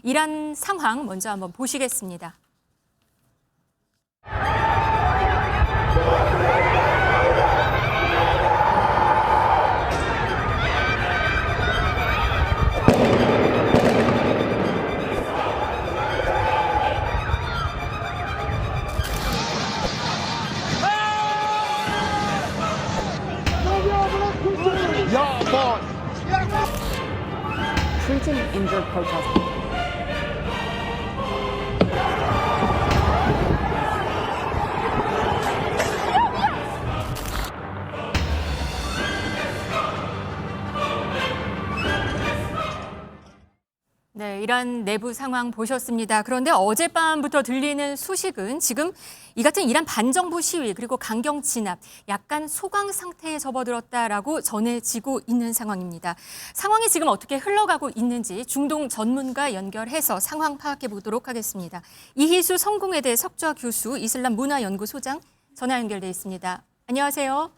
이란 상황 먼저 한번 보시겠습니다. Treating injured protesters. 네, 이란 내부 상황 보셨습니다. 그런데 어젯밤부터 들리는 소식은 지금 이 같은 이란 반정부 시위 그리고 강경 진압, 약간 소강 상태에 접어들었다라고 전해지고 있는 상황입니다. 상황이 지금 어떻게 흘러가고 있는지 중동 전문가 연결해서 상황 파악해 보도록 하겠습니다. 이희수 성공회대 석좌 교수, 이슬람 문화연구소장 전화 연결돼 있습니다. 안녕하세요.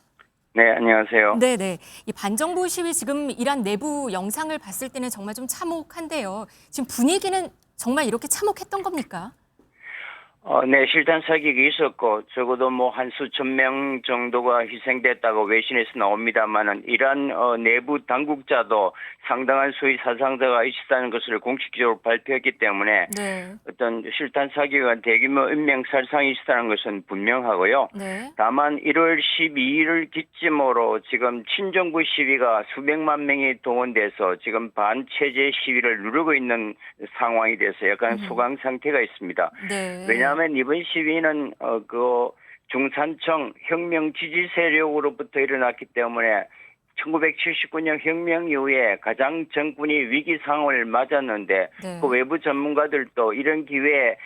네, 안녕하세요. 네네. 이 반정부 시위 지금 이란 내부 영상을 봤을 때는 정말 좀 참혹한데요. 지금 분위기는 정말 이렇게 참혹했던 겁니까? 네, 실탄 사격이 있었고 적어도 뭐 한 수천 명 정도가 희생됐다고 외신에서 나옵니다만은 이란 내부 당국자도 상당한 수의 사상자가 있었다는 것을 공식적으로 발표했기 때문에 네. 어떤 실탄 사격과 대규모 인명살상이 있었다는 것은 분명하고요. 네. 다만 1월 12일을 기점으로 지금 친정부 시위가 수백만 명이 동원돼서 지금 반체제 시위를 누르고 있는 상황이 돼서 약간 소강 상태가 있습니다. 네. 왜냐하면 이번 시위는 그 중산층 혁명 지지 세력으로부터 일어났기 때문에 1979년 혁명 이후에 가장 정권이 위기 상황을 맞았는데 네. 그 외부 전문가들도 이런 기회에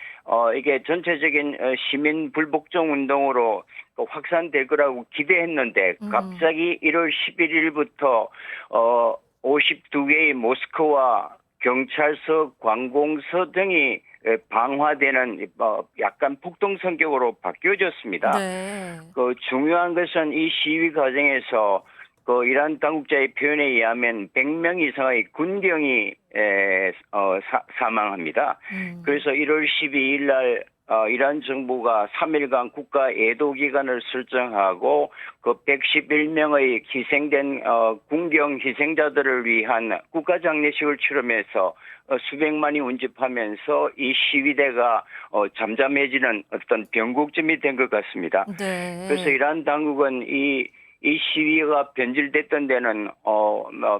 이게 전체적인 시민 불복종 운동으로 확산될 거라고 기대했는데 갑자기 1월 11일부터 52개의 모스크와 경찰서, 관공서 등이 방화되는 약간 폭동 성격으로 바뀌어졌습니다. 네. 그 중요한 것은 이 시위 과정에서 그 이란 당국자의 표현에 의하면 100명 이상의 군경이 사망합니다. 그래서 1월 12일 날 이란 정부가 3일간 국가 애도 기간을 설정하고 그 111명의 희생된 군경 희생자들을 위한 국가 장례식을 치르면서 수백만이 운집하면서 이 시위대가 잠잠해지는 어떤 변곡점이 된 것 같습니다. 네. 그래서 이란 당국은 이 시위가 변질됐던 데는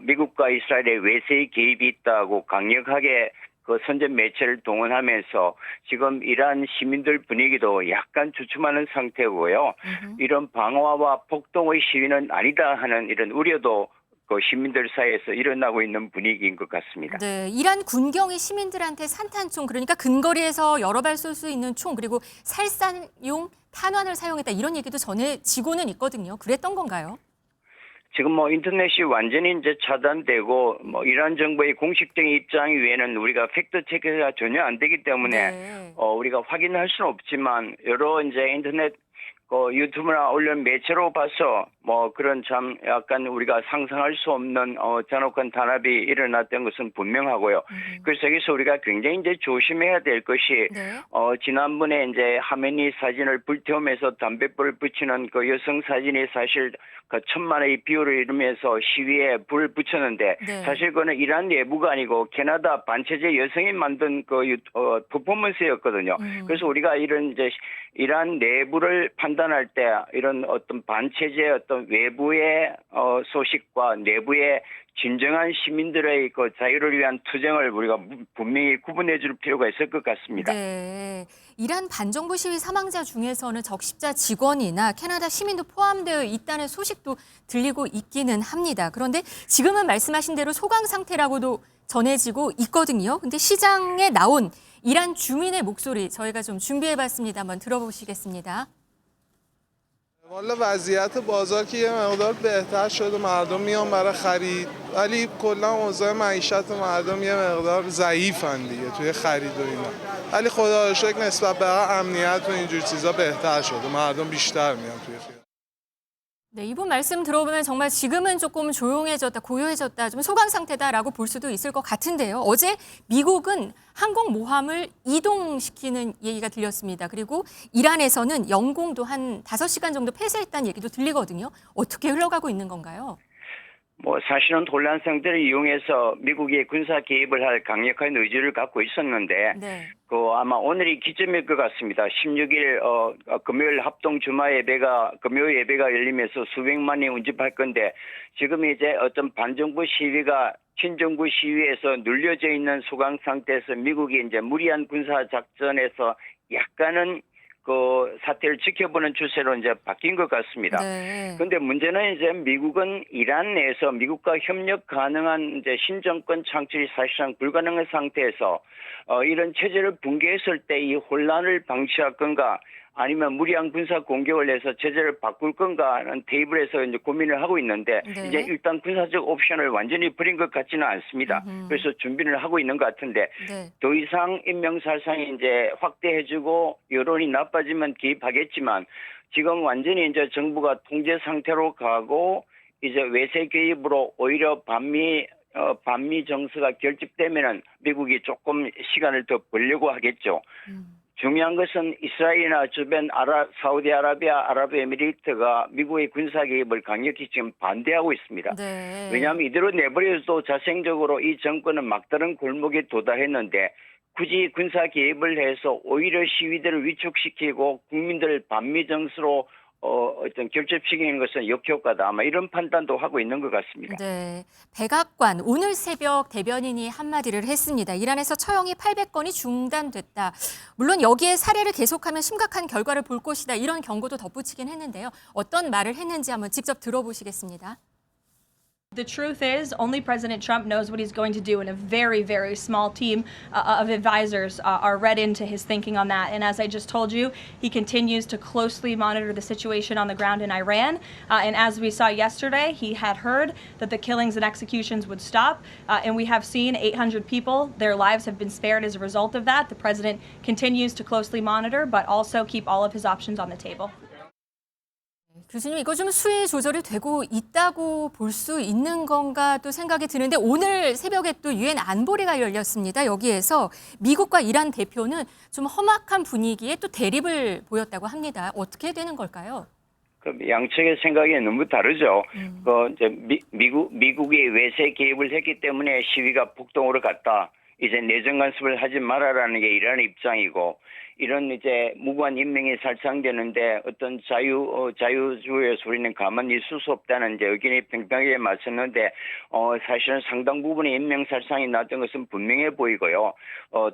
미국과 이스라엘의 외세의 개입이 있다고 강력하게 그 선전 매체를 동원하면서 지금 이란 시민들 분위기도 약간 주춤하는 상태고요. 이런 방화와 폭동의 시위는 아니다 하는 이런 우려도 그 시민들 사이에서 일어나고 있는 분위기인 것 같습니다. 네, 이란 군경이 시민들한테 산탄총, 그러니까 근거리에서 여러 발 쏠 수 있는 총, 그리고 살산용 탄환을 사용했다, 이런 얘기도 전해지고는 있거든요. 그랬던 건가요? 지금 뭐 인터넷이 완전히 이제 차단되고 뭐 이란 정부의 공식적인 입장 외에는 우리가 팩트 체크가 전혀 안 되기 때문에 네. 우리가 확인할 수는 없지만 여러 이제 인터넷 유튜브나 언론 매체로 봐서 뭐 그런 참 약간 우리가 상상할 수 없는 잔혹한 탄압이 일어났던 것은 분명하고요. 그래서 여기서 우리가 굉장히 이제 조심해야 될 것이 네. 지난번에 이제 하메니 사진을 불태우면서 담뱃불을 붙이는 그 여성 사진이 사실 그 천만의 비율을 이루면서 시위에 불을 붙였는데 네. 사실 그거는 이란 내부가 아니고 캐나다 반체제 여성이 만든 그 퍼포먼스였거든요. 그래서 우리가 이런 이제 이란 내부를 판단할 때 이런 어떤 반체제 어떤 외부의 소식과 내부의 진정한 시민들의 그 자유를 위한 투쟁을 우리가 분명히 구분해 줄 필요가 있을 것 같습니다. 네. 이란 반정부 시위 사망자 중에서는 적십자 직원이나 캐나다 시민도 포함되어 있다는 소식도 들리고 있기는 합니다. 그런데 지금은 말씀하신 대로 소강 상태라고도 전해지고 있거든요. 근데 시장에 나온 이란 주민의 목소리 저희가 좀 준비해봤습니다. 한번 들어보시겠습니다. والا وضعیت بازار که یه مقدار بهتر شده مردم میان برای خرید ولی کلا اوضاع معیشت مردم یه مقدار ضعیفن دیگه توی خرید و اینا ولی خدا رو شکر نسبت به امنیت و اینجور چیزا بهتر شده مردم بیشتر میان توی خیابون 네, 이분 말씀 들어보면 정말 지금은 조금 조용해졌다, 고요해졌다, 좀 소강 상태다라고 볼 수도 있을 것 같은데요. 어제 미국은 항공모함을 이동시키는 얘기가 들렸습니다. 그리고 이란에서는 영공도 한 5시간 정도 폐쇄했다는 얘기도 들리거든요. 어떻게 흘러가고 있는 건가요? 사실은 혼란 상태를 이용해서 미국이 군사 개입을 할 강력한 의지를 갖고 있었는데, 네. 아마 오늘이 기점일 것 같습니다. 16일 금요일 합동 주말 예배가 금요일 예배가 열리면서 수백만이 운집할 건데, 지금 이제 어떤 반정부 시위가 친정부 시위에서 눌려져 있는 소강 상태에서 미국이 이제 무리한 군사 작전에서 약간은 그 사태를 지켜보는 추세로 이제 바뀐 것 같습니다. 네. 그런데 문제는 이제 미국은 이란 내에서 미국과 협력 가능한 이제 신정권 창출이 사실상 불가능한 상태에서 이런 체제를 붕괴했을 때 이 혼란을 방치할 건가 아니면 무리한 군사 공격을 해서 체제를 바꿀 건가 하는 테이블에서 이제 고민을 하고 있는데 네. 이제 일단 군사적 옵션을 완전히 버린 것 같지는 않습니다. 그래서 준비를 하고 있는 것 같은데 네. 더 이상 인명살상이 이제 확대해지고 여론이 나빠지면 개입하겠지만 지금 완전히 이제 정부가 통제 상태로 가고 이제 외세 개입으로 오히려 반미 정서가 결집되면은 미국이 조금 시간을 더 벌려고 하겠죠. 중요한 것은 이스라엘이나 주변 사우디아라비아, 아랍에미리트가 미국의 군사 개입을 강력히 지금 반대하고 있습니다. 네. 왜냐하면 이대로 내버려도 자생적으로 이 정권은 막다른 골목에 도달했는데 굳이 군사 개입을 해서 오히려 시위대를 위축시키고 국민들을 반미 정서로 어떤 결집시키는 것은 역효과다. 아마 이런 판단도 하고 있는 것 같습니다. 네, 백악관 오늘 새벽 대변인이 한마디를 했습니다. 이란에서 처형이 800건이 중단됐다. 물론 여기에 사례를 계속하면 심각한 결과를 볼 것이다. 이런 경고도 덧붙이긴 했는데요. 어떤 말을 했는지 한번 직접 들어보시겠습니다. The truth is, only President Trump knows what he's going to do, and a very, very small team of advisors are read into his thinking on that. And as I just told you, he continues to closely monitor the situation on the ground in Iran. And as we saw yesterday, he had heard that the killings and executions would stop. And we have seen 800 people, their lives have been spared as a result of that. The president continues to closely monitor, but also keep all of his options on the table. 교수님, 이거 좀 수위 조절이 되고 있다고 볼 수 있는 건가 또 생각이 드는데 오늘 새벽에 또 유엔 안보리가 열렸습니다. 여기에서 미국과 이란 대표는 좀 험악한 분위기에 또 대립을 보였다고 합니다. 어떻게 되는 걸까요? 그 양측의 생각이 너무 다르죠. 이제 미국이 외세 개입을 했기 때문에 시위가 폭동으로 갔다. 이제 내정 간섭을 하지 말아라는 게 이란의 입장이고, 이런 이제 무고한 인명이 살상되는데 어떤 자유주의 소리는 가만히 있을 수 없다는 이제 의견이 팽팽하게 맞섰는데, 사실은 상당 부분의 인명 살상이 났던 것은 분명해 보이고요.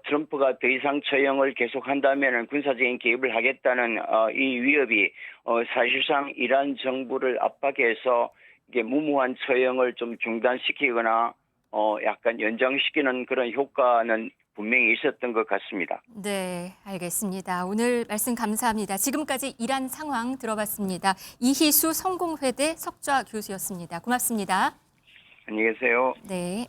트럼프가 더 이상 처형을 계속한다면은 군사적인 개입을 하겠다는 이 위협이 사실상 이란 정부를 압박해서 이게 무모한 처형을 좀 중단시키거나 약간 연장시키는 그런 효과는 분명히 있었던 것 같습니다. 네, 알겠습니다. 오늘 말씀 감사합니다. 지금까지 이란 상황 들어봤습니다. 이희수 성공회대 석좌 교수였습니다. 고맙습니다. 안녕히 계세요. 네.